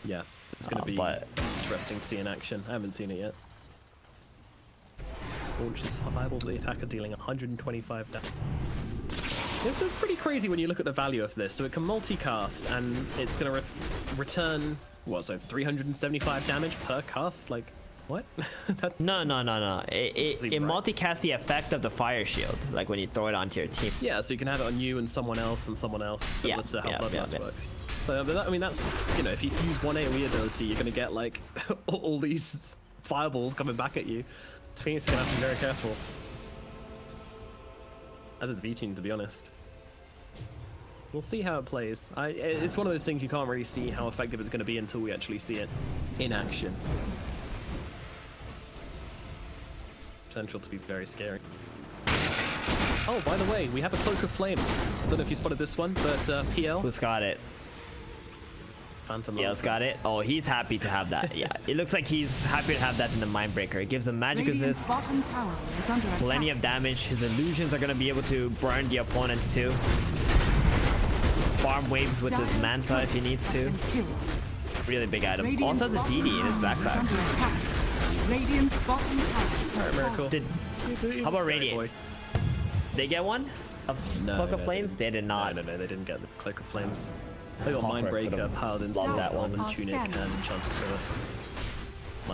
Yeah, it's going to be but- interesting to see in action. I haven't seen it yet. Launches fireballs with the attacker dealing 125 damage. This is pretty crazy when you look at the value of this. So it can multicast, and it's going to return, what, so 375 damage per cast? Like, what? That's No. It Seems right. multicasts the effect of the fire shield, like when you throw it onto your team. Yeah, so you can have it on you and someone else, similar Yeah, to how yeah, Bloodlust yeah. works. So, but I mean, that's, you know, if you use one AoE ability, you're going to get, like, all these fireballs coming back at you. Phoenix is going to have to be very careful. As is V-Tune, to be honest. We'll see how it plays. It's one of those things you can't really see how effective it's going to be until we actually see it in action. Potential to be very scary. Oh, by the way, we have a Cloak of Flames. I don't know if you spotted this one, but PL. Who's got it? Phantom PL's Lance. got it. Oh, he's happy to have that. Yeah, it looks like he's happy to have that in the Mindbreaker. It gives him magic Radiant's resist, bottom tower is under attack. plenty of damage. His illusions are going to be able to burn the opponents too. Farm waves with his Dire's Manta turret if he needs has to. been killed. Really big item. Radiant's Also has a bottom DD in his tower is backpack. under attack. Radiant's bottom tower has Miracle. Did How about Radiant? Boy. they get one? Of Cloak of Flames? They did not. No, they didn't get the Cloak of Flames. They got Clockwork Mindbreaker, would've Paladin, loved Sword, that one. Elven Tunic, and Scanning. Enchanted Pillar.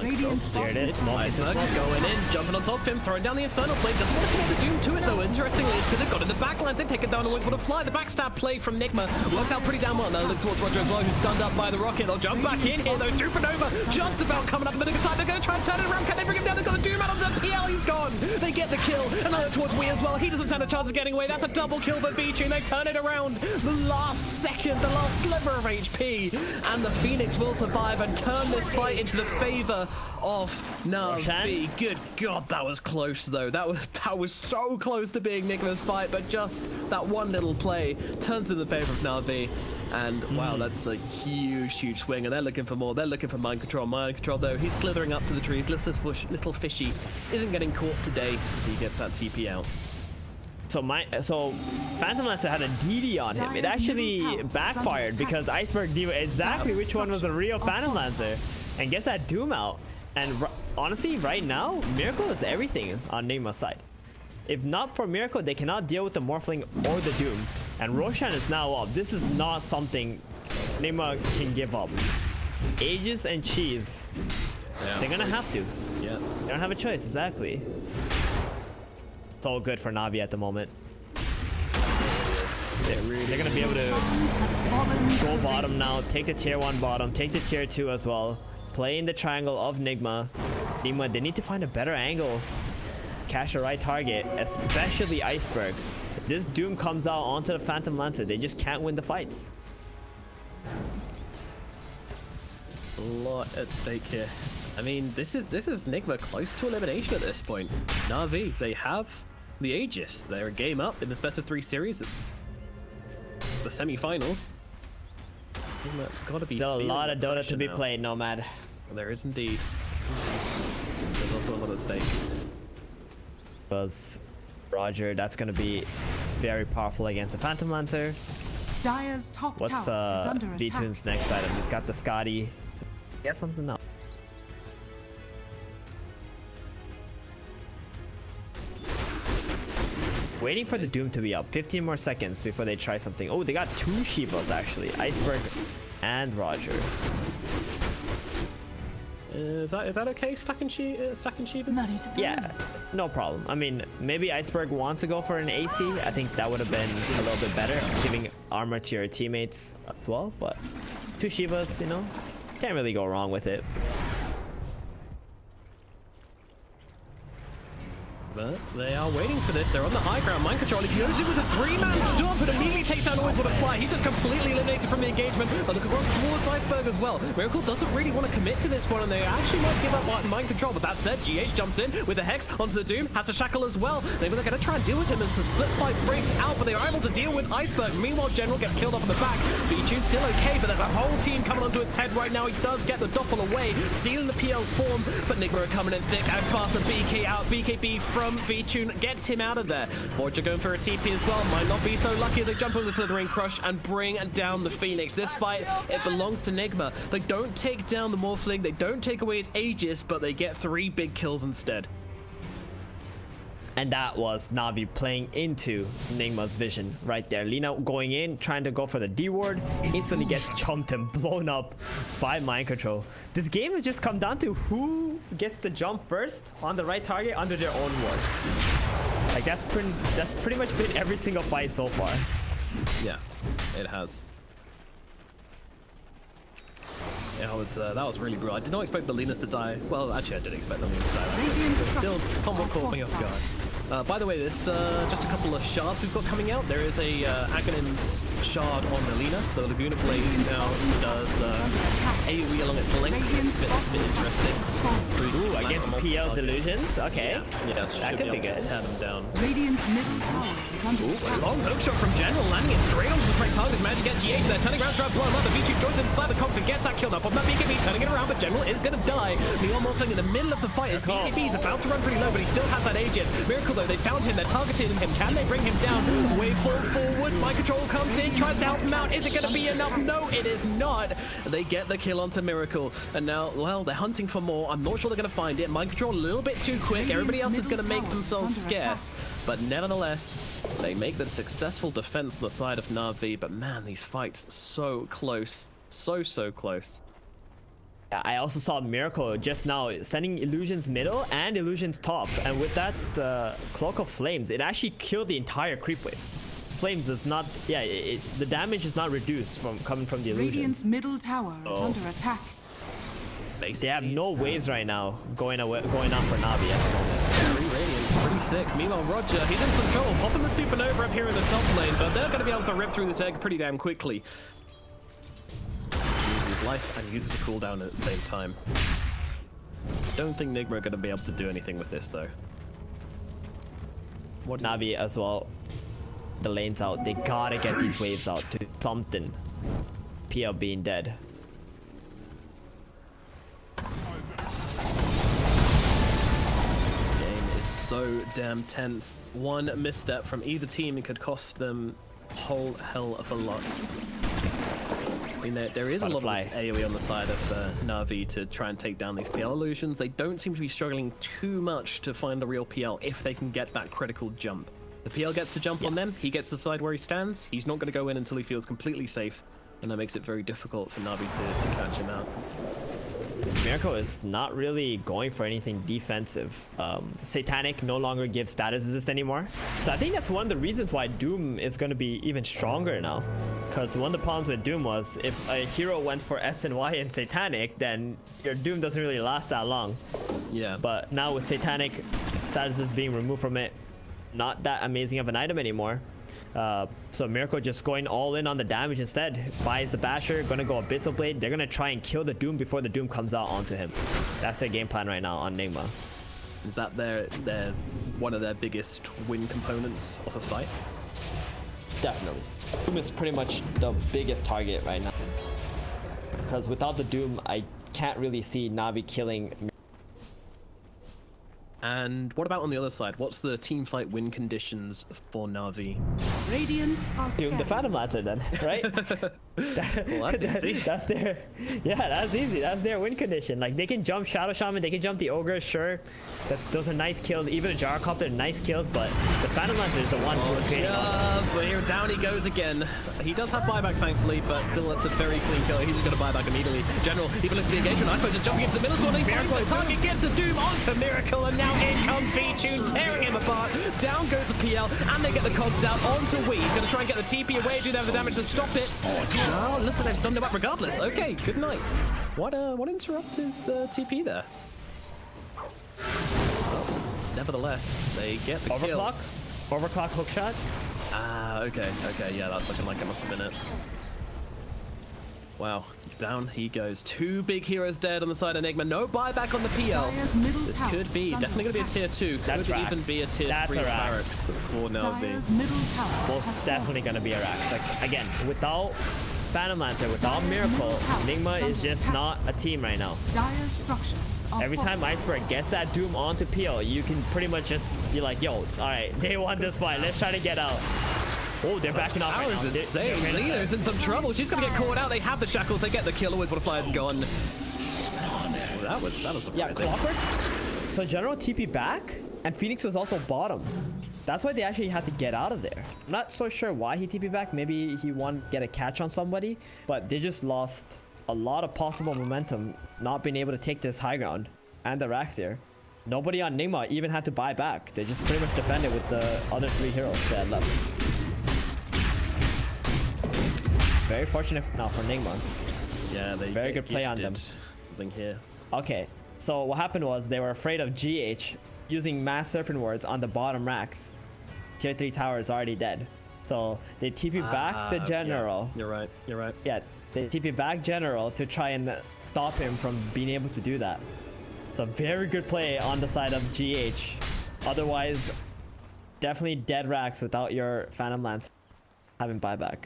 Radiant's There it is. Small Iceberg going in, jumping on top of him, throwing down the Infernal Blade. Doesn't want to connect the Doom to it though. Interestingly, it's because they've got in the backline. They take it down AlWAYSWANNAFLY. The backstab play from Nigma works out pretty damn well. Now look towards RodjER as well, who's stunned up by the rocket. They'll jump back in here though. Supernova just about coming up in the nick of time. They're going to try and turn it around. Can they bring him down? They've got the Doom out of the PL. He's gone. They get the kill. And now towards WE as well. He doesn't stand a chance of getting away. That's a double kill by VTune. They turn it around. The last second, the last sliver of HP. And the Phoenix will survive and turn this fight into the favor of Na'Vi. Good God, that was close though. That was so close to being Nigma's fight, but just that one little play turns in the favor of Na'Vi. And wow, that's a huge swing. And they're looking for more. They're looking for mind control. Mind control though, he's slithering up to the trees. Little fishy isn't getting caught today. He gets that TP out. So Phantom Lancer had a DD on him. It actually backfired because Iceberg knew exactly which one was a real Phantom Lancer and gets that Doom out. And honestly, right now, Miracle is everything on Nigma's side. If not for Miracle, they cannot deal with the Morphling or the Doom. And Roshan is now up. This is not something Nigma can give up. Aegis and Cheese. Yeah, they're gonna have to. Yeah. They don't have a choice, exactly. It's all good for Na'Vi at the moment. They're gonna be able to go bottom now, take the tier 1 bottom, take the tier 2 as well. Play in the triangle of Nigma. They need to find a better angle. Catch the right target, especially Iceberg. If this Doom comes out onto the Phantom Lancer, they just can't win the fights. A lot at stake here. I mean, this is Nigma close to elimination at this point. Na'Vi, they have the Aegis. They're a game up in this best of 3 series. It's the semi-finals. Gotta be still a lot of Dota to be now. played, Nomad. There is indeed. There's also a lot at stake. Because RodjER, that's gonna be very powerful against the Phantom Lancer. Dire's top What's tower is under attack. V2's next item? He's got the Scotty. He has something else. Waiting for the Doom to be up. 15 more seconds before they try something. Oh, they got 2 Shivas actually. Iceberg and RodjER. Is that okay? Stacking Shivas? Yeah, no problem. I mean, maybe Iceberg wants to go for an AC. I think that would have been a little bit better, giving armor to your teammates as well. But 2 Shivas, you know, can't really go wrong with it. But they are waiting for this. They're on the high ground. Mind control. He goes in with a 3-man stop and immediately takes down AlWAYSWANNAFLY. He's just completely eliminated from the engagement. But look across towards Iceberg as well. Miracle doesn't really want to commit to this one, and they actually might give up mind control. But that said, GH jumps in with the Hex onto the Doom, has a shackle as well. They're going to try and deal with him as the split fight breaks out, but they are able to deal with Iceberg. Meanwhile, General gets killed off in the back. VTune's still okay, but there's a whole team coming onto its head right now. He does get the Doppel away, stealing the PL's form, but Nigma are coming in thick and fast. And BK out. BKB from VTune gets him out of there. RodjER going for a TP as well. Might not be so lucky as they jump on the Slithering Crush and bring down the Phoenix. This fight, it belongs to Nigma. They don't take down the Morphling, they don't take away his Aegis, but they get 3 big kills instead. And that was Na'Vi playing into Nigma's vision right there. Lina going in, trying to go for the D ward, instantly gets jumped and blown up by mind control. This game has just come down to who gets the jump first on the right target under their own ward. Like that's pretty much been every single fight so far. Yeah, it has. Yeah, that was really brutal. I did not expect the Lina to die. Well, actually, I did expect the Lina to die. But still, somewhat caught me off guard. By the way, there's just a couple of shards we've got coming out. There is a Aghanim's shard on the Lina, so Laguna Blade now does AoE along its length. It's a bit interesting. Ooh, against PL's illusions? Okay. Yeah, so that could be good. Tear them down. Radiant's middle tower is under attack. Long hook shot from General, landing it straight onto the right target. Managed to get GH there, turning around, trying to blow him up. The VTube joins inside the cogs and gets that kill up on that BKB, turning it around, but General is going to die. Meanwhile, Morphling in the middle of the fight as BKB is about to run pretty low, but he still has that Aegis. Miracle though, they found him, they're targeting him. Can they bring him down? Wave fall forward, mind control comes in, tries to help him out. Is it going to be enough? No, it is not. They get the kill onto Miracle, and now, well, they're hunting for more. I'm not sure they're going to find it. Mind control a little bit too quick. Everybody else is going to make themselves scarce, but nevertheless, they make the successful defense on the side of Na'Vi. But man, these fights so close, so close. I also saw Miracle just now sending illusions middle and illusions top, and with that cloak of flames, it actually killed the entire creep wave. Flames is not, the damage is not reduced from coming from the illusion. Radiant's middle tower is under attack. They have no waves right now going on for Navi at the moment. Very Radiant's pretty sick. Meanwhile, RodjER, he's in some trouble, popping the supernova up here in the top lane, but they're going to be able to rip through this egg pretty damn quickly. Uses his life and uses the cooldown at the same time. Don't think Nigma are going to be able to do anything with this though. What Navi as well. The lane's out. They gotta get these waves out to something. PL being dead. Game is so damn tense. One misstep from either team could cost them a whole hell of a lot. I mean, there is a lot of AoE on the side of Na'Vi to try and take down these PL illusions. They don't seem to be struggling too much to find a real PL if they can get that critical jump. The PL gets to jump on them, he gets to decide where he stands. He's not going to go in until he feels completely safe, and that makes it very difficult for Na'Vi to catch him out. Miracle is not really going for anything defensive. Satanic no longer gives status resist anymore. So I think that's one of the reasons why Doom is going to be even stronger now. Because one of the problems with Doom was if a hero went for S and Y and Satanic, then your Doom doesn't really last that long. Yeah. But now with Satanic status resist being removed from it, not that amazing of an item anymore. So Miracle just going all in on the damage instead. Buys the Basher, gonna go Abyssal Blade. They're gonna try and kill the Doom before the Doom comes out onto him. That's their game plan right now on Nigma. Is that their one of their biggest win components of a fight? Definitely. Doom is pretty much the biggest target right now. Because without the Doom, I can't really see Na'Vi killing. And what about on the other side? What's the team fight win conditions for Na'Vi? Radiant are Doom the Phantom Lancer then, right? Well, that's easy. That's their, that's easy. That's their win condition. Like they can jump Shadow Shaman, they can jump the Ogre, sure. Those are nice kills. Even a Gyrocopter, nice kills, but the Phantom Lancer is the one who is creating. But here down he goes again. He does have buyback thankfully, but still that's a very clean kill. He's just gonna buy back immediately. General, even looking at the engagement, Iceberg just jumping into the middle zone. He finds the target, gets the Doom onto Miracle, and now in comes B-Tune, tearing him apart. Down goes the PL, and they get the cogs out onto Wii. He's gonna try and get the TP away, do they have the damage to stop it? Oh, looks like they've stunned him up regardless. Okay, good night. What interrupt his TP there? Nevertheless, they get the kill. Overclock? Overclock hookshot? Ah, okay, yeah, that's looking like it must have been it. Wow, down he goes. Two big heroes dead on the side of Nigma. No buyback on the PL. This could be definitely going to be a tier 2. Could even be a tier 3 barracks for Na'Vi. Most definitely going to be a Rax. Like, again, without Phantom Lancer, without Miracle, Nigma is just not a team right now. Every time Iceberg gets that Doom onto PL, you can pretty much just be like, yo, alright, they won this fight, let's try to get out. Oh, they're backing off right now. Insane. Lena's in some trouble. She's going to get caught out. They have the shackles. They get the kill. Always Butterfly's gone. Well, that was surprising. Yeah, Clockwork. So General TP back, and Phoenix was also bottom. That's why they actually had to get out of there. I'm not so sure why he TP back. Maybe he wanted to get a catch on somebody, but they just lost a lot of possible momentum not being able to take this high ground and the racks here. Nobody on Nigma even had to buy back. They just pretty much defended with the other 3 heroes that had left. Very fortunate now for Nigma. Yeah, they very good play on them. Something here. Okay, so what happened was they were afraid of GH using Mass Serpent Wards on the bottom racks. Tier 3 tower is already dead. So they TP back the General. Yeah. You're right. Yeah, they TP back General to try and stop him from being able to do that. So very good play on the side of GH. Otherwise, definitely dead racks without your Phantom Lance having buyback.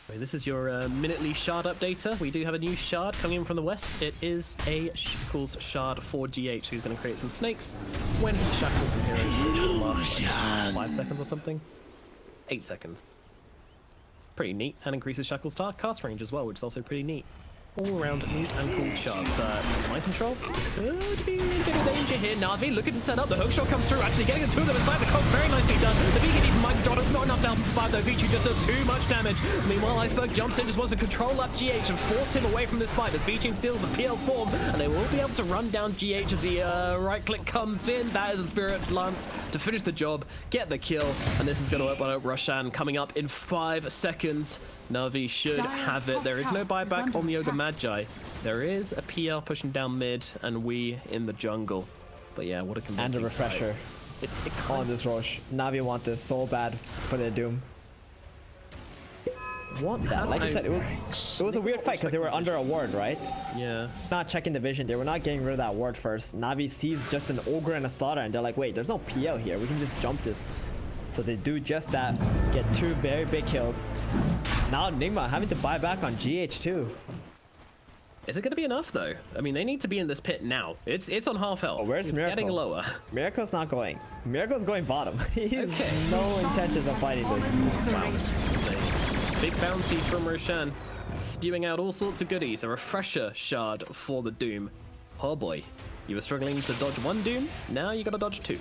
This is your minutely shard updater. We do have a new shard coming in from the west. It is a Shackles shard for GH, who's going to create some snakes when he shackles some heroes. 5 seconds or something? 8 seconds. Pretty neat, and increases Shackles cast range as well, which is also pretty neat. all around neat and cool shot, but mind control could be in a bit of danger here. Na'Vi looking to set up, the hook shot comes through, actually getting the two of them inside the coke, very nicely done. The BKB from mind control, it's not enough to help him survive though, Vici just does too much damage. Meanwhile, Iceberg jumps in, just wants to control up GH and force him away from this fight as Vici steals the PL form, and they will be able to run down GH as the right click comes in. That is a Spirit Lance to finish the job, get the kill, and this is going to open up Roshan coming up in 5 seconds. Na'Vi should have it. There is no buyback on the Ogre Magi. There is a PL pushing down mid and we in the jungle. But yeah, what a convincing And a refresher on this Rosh. Na'Vi want this so bad for their Doom. What? Like I said, it was a weird fight because they were under a ward, right? Yeah. Not checking the vision. They were not getting rid of that ward first. Na'Vi sees just an Ogre and a Slaughter and they're like, wait, there's no PL here. We can just jump this. So they do just that, get 2 very big kills. Now Nigma having to buy back on GH too. Is it going to be enough though? I mean, they need to be in this pit now. It's on half health. Oh, where's It's Miracle? Getting lower. Miracle's not going. Miracle's going bottom. He has Okay. no intentions of fighting this. Wow. Big bounty from Roshan, spewing out all sorts of goodies. A refresher shard for the Doom. Oh boy, you were struggling to dodge 1 Doom. Now you got to dodge 2.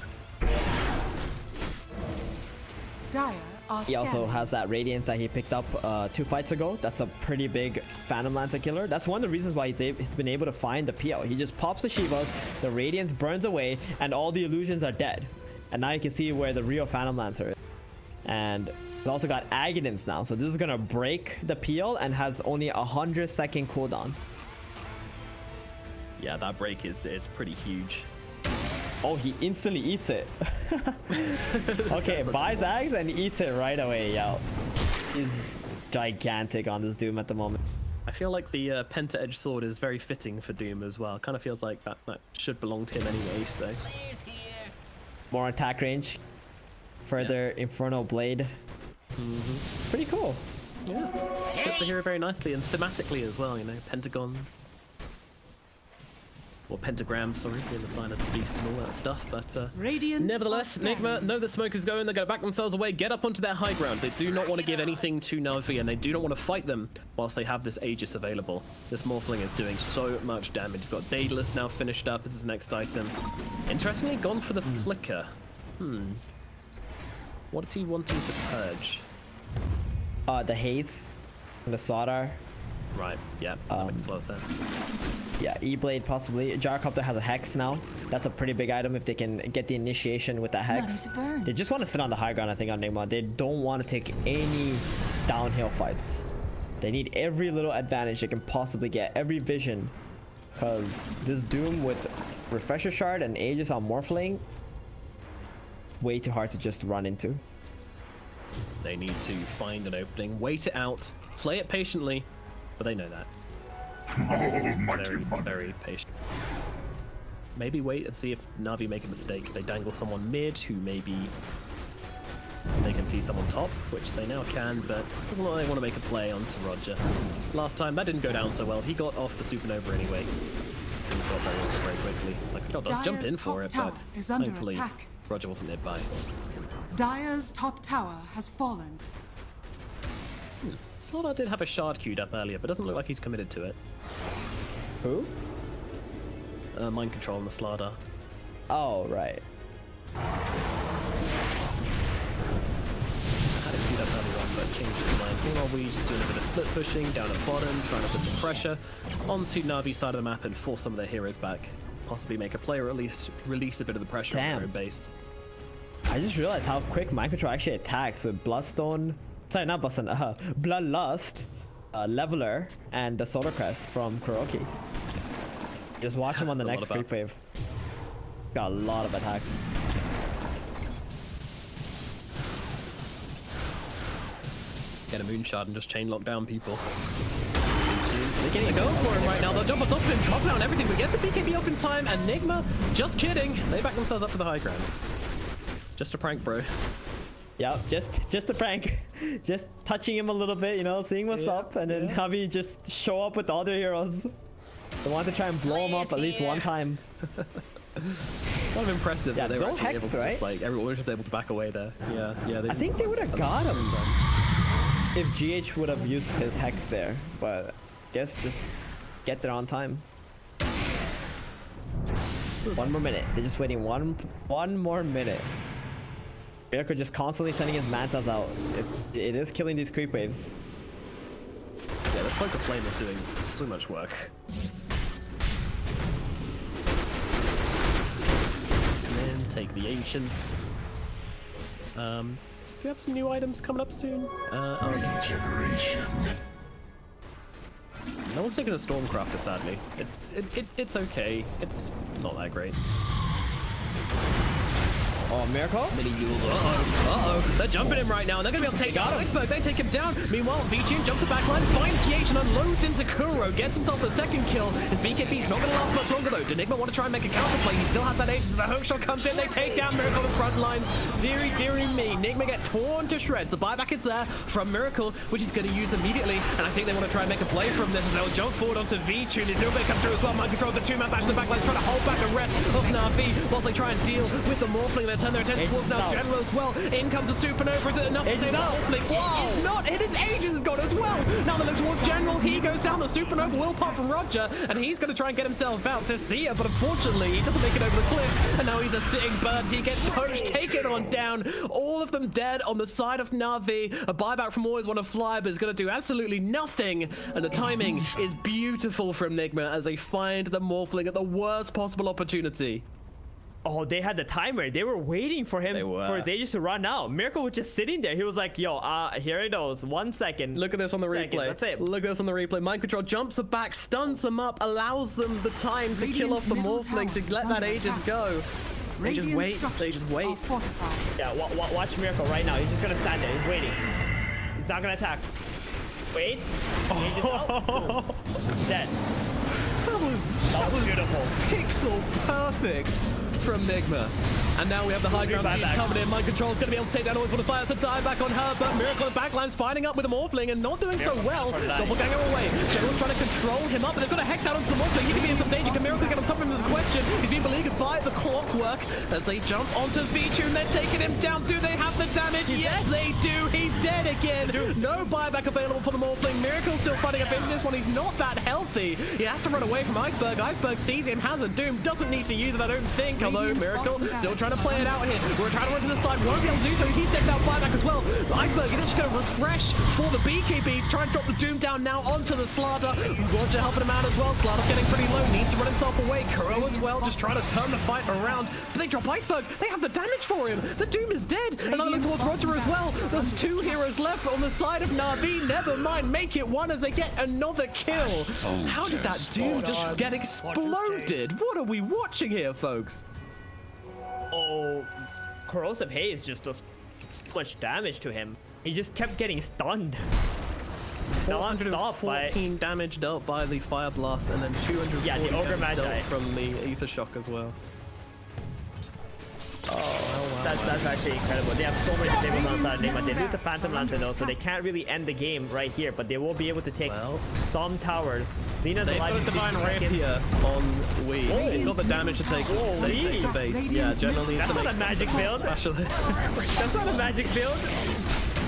Dire are He also scanning. has that Radiance that he picked up 2 fights ago. That's a pretty big Phantom Lancer killer. That's one of the reasons why he's been able to find the PL. He just pops the Shivas, the Radiance burns away, and all the illusions are dead. And now you can see where the real Phantom Lancer is. And he's also got Aghanim's now, so this is gonna break the PL and has only a 100-second cooldown. Yeah, that break is pretty huge. Oh, he instantly eats it. Okay, buys Ags and eats it right away. Yeah, he's gigantic on this Doom at the moment. I feel like the Penta Edge Sword is very fitting for Doom as well. Kind of feels like that should belong to him anyway, so. Players here. More attack range. Further Infernal Blade. Pretty cool. Yeah, fits the hero very nicely and thematically as well, you know, pentagons. Or pentagrams, sorry, being the sign of the beast and all that stuff, but Radiant nevertheless, are Nigma scanning. know the smoke is going, they're going to back themselves away, get up onto their high ground. They do not want to give anything to Na'Vi, and they do not want to fight them whilst they have this Aegis available. This Morphling is doing so much damage. He's got Daedalus now finished up, this is the next item. Interestingly, gone for the Flicker. What is he wanting to purge? The Haze and the Sodar. Right, yeah, that makes a lot of sense. Yeah, E-Blade possibly. Gyrocopter has a Hex now. That's a pretty big item if they can get the initiation with the Hex. None to burn. They just want to sit on the high ground, I think, on Nigma. They don't want to take any downhill fights. They need every little advantage they can possibly get, every vision. Because this Doom with Refresher Shard and Aegis on Morphling, way too hard to just run into. They need to find an opening, wait it out, play it patiently, but they know that. Very, very patient. Maybe wait and see if Na'Vi make a mistake. They dangle someone mid who maybe they can see someone top, which they now can, but doesn't look like they want to make a play onto RodjER. Last time, that didn't go down so well. He got off the Supernova anyway. He's got very quickly. Like, God does jump in Dire's for top it, tower but is under thankfully attack. RodjER wasn't nearby. Dire's top tower has fallen. Slaughter did have a shard queued up earlier, but doesn't look like he's committed to it. Who? Mind control on the Slaughter. Oh, right. Had it queued up earlier on, but changed his mind. Meanwhile, we just doing a bit of split pushing down at bottom, trying to put some pressure onto Na'Vi's side of the map and force some of their heroes back. Possibly make a play or at least release a bit of the pressure on their own base. I just realized how quick Mind Control actually attacks with Bloodstone. Sorry, not Bloodstone. Bloodlust, Leveler, and the Solar Crest from Kuroky. Just watch him on the That's a next lot of creep wave. Got a lot of attacks. Get a moonshot and just chain lock down people. They're getting a go for him right now. They'll jump on top of him, drop down everything, but gets a BKB off in time, and Nigma, just kidding. They back themselves up to the high ground. Just a prank, bro. Yep, just a prank. Just touching him a little bit, you know, seeing what's up, and then have you just show up with all their heroes. They want to try and blow him up at least one time. Kind of impressive that they were no actually hex, able to right? just, like, everyone was just able to back away there. Yeah. I think they would have got him if GH would have used his Hex there, but I guess just get there on time. 1 more minute. They're just waiting one more minute. Miracle just constantly sending his mantas out. It is killing these creep waves. Yeah, the Cloak of Flame is doing so much work. And then take the Ancients. Do we have some new items coming up soon? Regeneration. No one's taking a Stormcrafter, sadly. It's okay. It's not that great. Oh, Miracle? Uh-oh. They're jumping him right now, and they're going to be able to take down Iceberg. They take him down. Meanwhile, V-Tune jumps the backlines, finds TH, and unloads into Kuro. Gets himself the second kill. His BKB's not going to last much longer, though. Nigma want to try and make a counterplay. He still has that age. The hook shot comes in. They take down Miracle on the front lines. Deary me. Nigma get torn to shreds. The buyback is there from Miracle, which he's going to use immediately. And I think they want to try and make a play from this. They'll jump forward onto V-Tune. His little bit comes through as well. Mind controls the two-man back to the backline, trying to hold back the rest of Na'Vi whilst they try and deal with the Morphling. They turn their attention towards now General as well. In comes the Supernova. Is it enough to save the Morphling? It's not. His Aegis has gone as well. Now they look towards General. He goes down. The Supernova will pop from RodjER, and he's going to try and get himself out. Says see ya, but unfortunately he doesn't make it over the cliff. And now he's a sitting bird. He gets poached, taken on down. All of them dead on the side of Na'Vi. A buyback from AlWAYSWANNAFLY, but is going to do absolutely nothing. And the timing is beautiful from Nigma as they find the Morphling at the worst possible opportunity. Oh, they had the timer. They were waiting for him, for his Aegis to run out. Miracle was just sitting there. He was like, yo, here it goes. 1 second. Look at this on the replay. That's it. Look at this on the replay. Mind control jumps them back, stuns them up, allows them the time to kill off the Morphling, to let that Aegis go. They just wait. They just wait. Yeah, watch Miracle right now. He's just going to stand there. He's waiting. He's not going to attack. Wait. Aegis out. Dead. That was beautiful. Pixel perfect from Nigma. And now we have the high ground team coming in. Mind control's going to be able to take down AlWAYSWANNAFLY. It's a dive back on her, but Miracle in backlines finding up with the Morphling and not doing so well. Doppelganger away. General's trying to control him up, but they've got a Hex out onto the Morphling. He could be in some danger. Can Miracle get on top of him? There's a question. He's being beleaguered by the clockwork as they jump onto V-Tune. They're taking him down. Do they have the damage? Yes, they do. He's dead again. No buyback available for the Morphling. Miracle's still fighting up into this one. He's not that healthy. He has to run away from Iceberg. Iceberg sees him, has a Doom, doesn't need to use it, I don't think. Although Miracle still trying to play it out here. We're trying to run to the side, won't be able to do so. He takes out buyback as well. Iceberg is just going to refresh for the BKB. Try and drop the Doom down now onto the Slaughter. RodjER helping him out as well. Slaughter's getting pretty low, needs to run himself away. Kuro as well, just trying to turn the fight around. But they drop Iceberg. They have the damage for him. The Doom is dead. Another look towards RodjER as well. There's 2 heroes left on the side of Na'Vi. Never mind, make it 1 as they get another kill. How did that Doom just get exploded? What are we watching here, folks? Oh, Corrosive Haze just does so much damage to him. He just kept getting stunned. 414 damage dealt by the Fire Blast, and then 240 yeah, the Ogre damage Magi dealt from the Ether Shock as well. Oh, wow. That's actually incredible. They have so many stables on side of Nigma. They lose the Phantom Lancer though, so they can't really end the game right here, but they will be able to take some towers. Lina's They've got a Divine Rapier on Wii. They've got the damage to take to base. Yeah, generally that's not a magic build. That's not a magic build.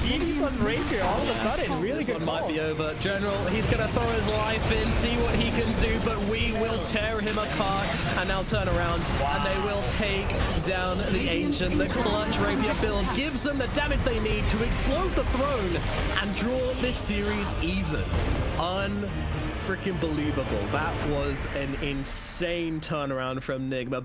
Easy plus Rapier all of a sudden. Really good. Might be over. General, he's gonna throw his life in, see what he can do, but we will tear him apart and now turn around and they will take down the Ancient. The clutch Rapier build gives them the damage they need to explode the throne and draw this series even. Unfreaking believable. That was an insane turnaround from Nigma.